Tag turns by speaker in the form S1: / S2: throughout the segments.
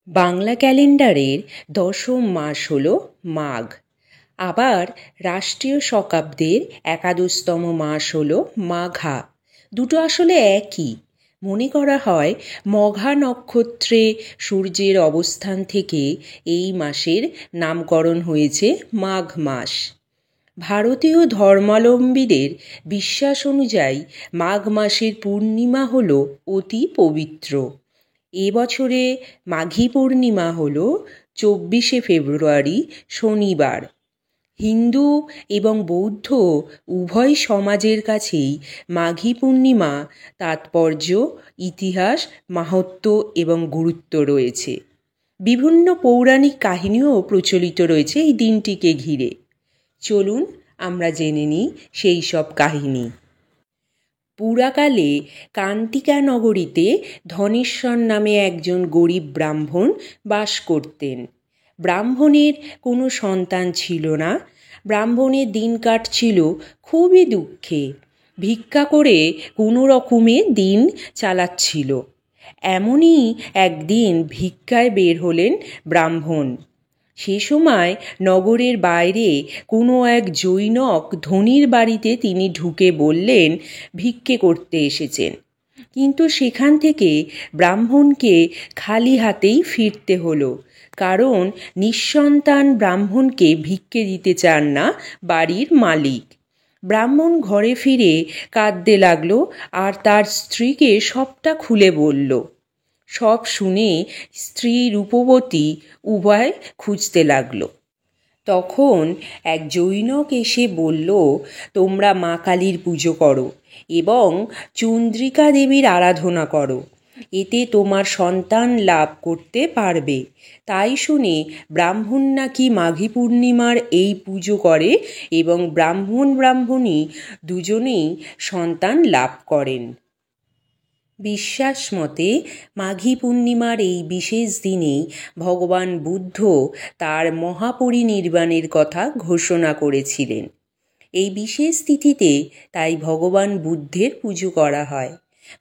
S1: বাংলা ক্যালেন্ডারের দশম মাস হল মাঘ। আবার রাষ্ট্রীয় শকাব্দের একাদশতম মাস হল মাঘা। দুটো আসলে একই। মনে করা হয় মঘা নক্ষত্রে সূর্যের অবস্থান থেকে এই মাসের নামকরণ হয়েছে মাঘ মাস। ভারতীয় ধর্মাবলম্বীদের বিশ্বাস অনুযায়ী মাঘ মাসের পূর্ণিমা হল অতি পবিত্র। এবছরে মাঘী পূর্ণিমা হল 24শে ফেব্রুয়ারি শনিবার। হিন্দু এবং বৌদ্ধ উভয় সমাজের কাছেই মাঘী পূর্ণিমা তাৎপর্য, ইতিহাস, মাহাত্ম্য এবং গুরুত্ব রয়েছে। বিভিন্ন পৌরাণিক কাহিনীও প্রচলিত রয়েছে এই দিনটিকে ঘিরে। চলুন আমরা জেনে নিই সেই সব কাহিনী। পুরাকালে কান্তিকা নগরীতে ধনেশ্বর নামে একজন গরিব ব্রাহ্মণ বাস করতেন। ব্রাহ্মণের কোনো সন্তান ছিল না। ব্রাহ্মণের দিন কাটছিল খুবই দুঃখে। ভিক্ষা করে কোনো রকমে দিন চালাচ্ছিল। এমনই একদিন ভিক্ষায় বের হলেন ব্রাহ্মণ। সে সময় নগরের বাইরে কোনো এক জৈনক ধনীর বাড়িতে তিনি ঢুকে বললেন ভিক্ষে করতে এসেছেন। কিন্তু সেখান থেকে ব্রাহ্মণকে খালি হাতেই ফিরতে হলো, কারণ নিঃসন্তান ব্রাহ্মণকে ভিক্ষে দিতে চান না বাড়ির মালিক। ব্রাহ্মণ ঘরে ফিরে কাঁদতে লাগলো আর তার স্ত্রীকে সবটা খুলে বলল। সব শুনে স্ত্রী রূপবতী উভয় খুঁজতে লাগলো। তখন এক জৈনক এসে বলল, তোমরা মা কালীর পুজো করো এবং চন্দ্রিকা দেবীর আরাধনা করো, এতে তোমার সন্তান লাভ করতে পারবে। তাই শুনে ব্রাহ্মণ নাকি মাঘী পূর্ণিমার এই পুজো করে এবং ব্রাহ্মণী দুজনেই সন্তান লাভ করেন। বিশ্বাস মতে মাঘী পূর্ণিমার এই বিশেষ দিনেই ভগবান বুদ্ধ তার মহাপরিনির্বাণের কথা ঘোষণা করেছিলেন। এই বিশেষ তিথিতে তাই ভগবান বুদ্ধের পুজো করা হয়।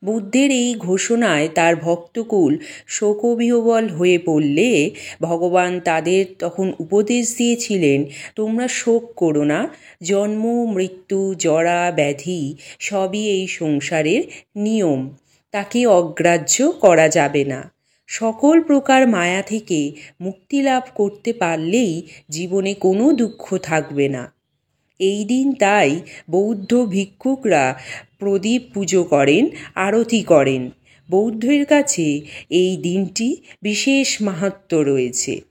S1: বুদ্ধের এই ঘোষণায় তার ভক্তকুল শোকবিহ্বল হয়ে পড়লে ভগবান তাদের তখন উপদেশ দিয়েছিলেন, তোমরা শোক করো না, জন্ম, মৃত্যু, জরা, ব্যাধি সবই এই সংসারের নিয়ম, তাকে অগ্রাহ্য করা যাবে না। সকল প্রকার মায়া থেকে মুক্তি লাভ করতে পারলেই জীবনে কোনো দুঃখ থাকবে না। এই দিন তাই বৌদ্ধ ভিক্ষুকরা প্রদীপ পুজো করেন, আরতি করেন। বৌদ্ধের কাছে এই দিনটি বিশেষ মাহাত্ম্য রয়েছে।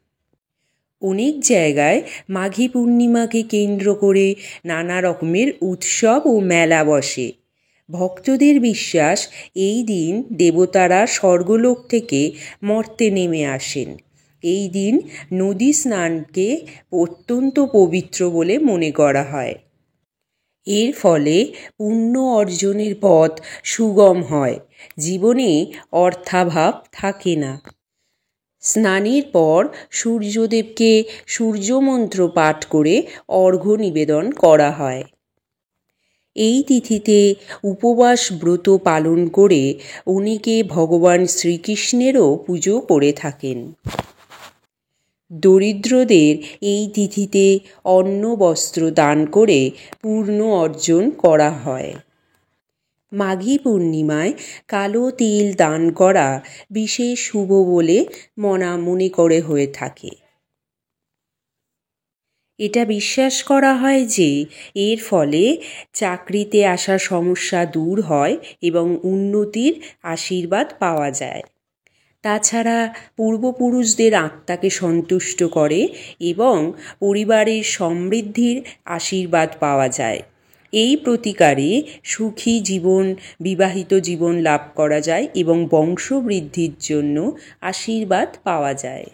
S1: অনেক জায়গায় মাঘী পূর্ণিমাকে কেন্দ্র করে নানা রকমের উৎসব ও মেলা বসে। ভক্তদের বিশ্বাস এই দিন দেবতারা স্বর্গলোক থেকে মর্তে নেমে আসেন। এই দিন নদী স্নানকে অত্যন্ত পবিত্র বলে মনে করা হয়। এর ফলে পুণ্য অর্জনের পথ সুগম হয়, জীবনে অর্থাভাব থাকে না। স্নানের পর সূর্যদেবকে সূর্যমন্ত্র পাঠ করে অর্ঘ্য নিবেদন করা হয়। এই তিথিতে উপবাস ব্রত পালন করে অনেকে ভগবান শ্রীকৃষ্ণেরও পুজো করে থাকেন। দরিদ্রদের এই তিথিতে অন্ন বস্ত্র দান করে পুণ্য অর্জন করা হয়। মাঘী পূর্ণিমায় কালো তিল দান করা বিশেষ শুভ বলে মনে করে হয়ে থাকে। এটা বিশ্বাস করা হয় যে এর ফলে চাকরিতে আসা সমস্যা দূর হয় এবং উন্নতির আশীর্বাদ পাওয়া যায়। তাছাড়া পূর্বপুরুষদের আত্মাকে সন্তুষ্ট করে এবং পরিবারের সমৃদ্ধির আশীর্বাদ পাওয়া যায়। এই প্রতিকারে সুখী জীবন, বিবাহিত জীবন লাভ করা যায় এবং বংশবৃদ্ধির জন্য আশীর্বাদ পাওয়া যায়।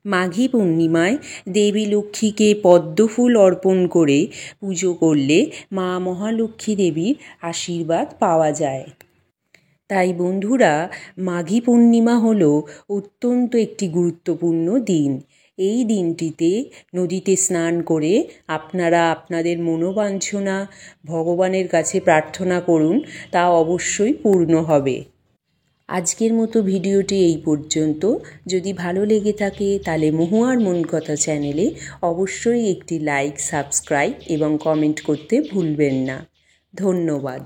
S1: মাঘী পূর্ণিমায় দেবী লক্ষ্মীকে পদ্মফুল অর্পণ করে পুজো করলে মা মহালক্ষ্মী দেবীর আশীর্বাদ পাওয়া যায়। তাই বন্ধুরা, মাঘী পূর্ণিমা হলো অত্যন্ত একটি গুরুত্বপূর্ণ দিন। এই দিনটিতে নদীতে স্নান করে আপনারা আপনাদের মনোবাঞ্ছনা ভগবানের কাছে প্রার্থনা করুন, তা অবশ্যই পূর্ণ হবে। আজকের মতো ভিডিওটি এই পর্যন্ত। যদি ভালো লেগে থাকে তাহলে মহুয়ার মন কথা চ্যানেলে অবশ্যই একটি লাইক, সাবস্ক্রাইব এবং কমেন্ট করতে ভুলবেন না। ধন্যবাদ।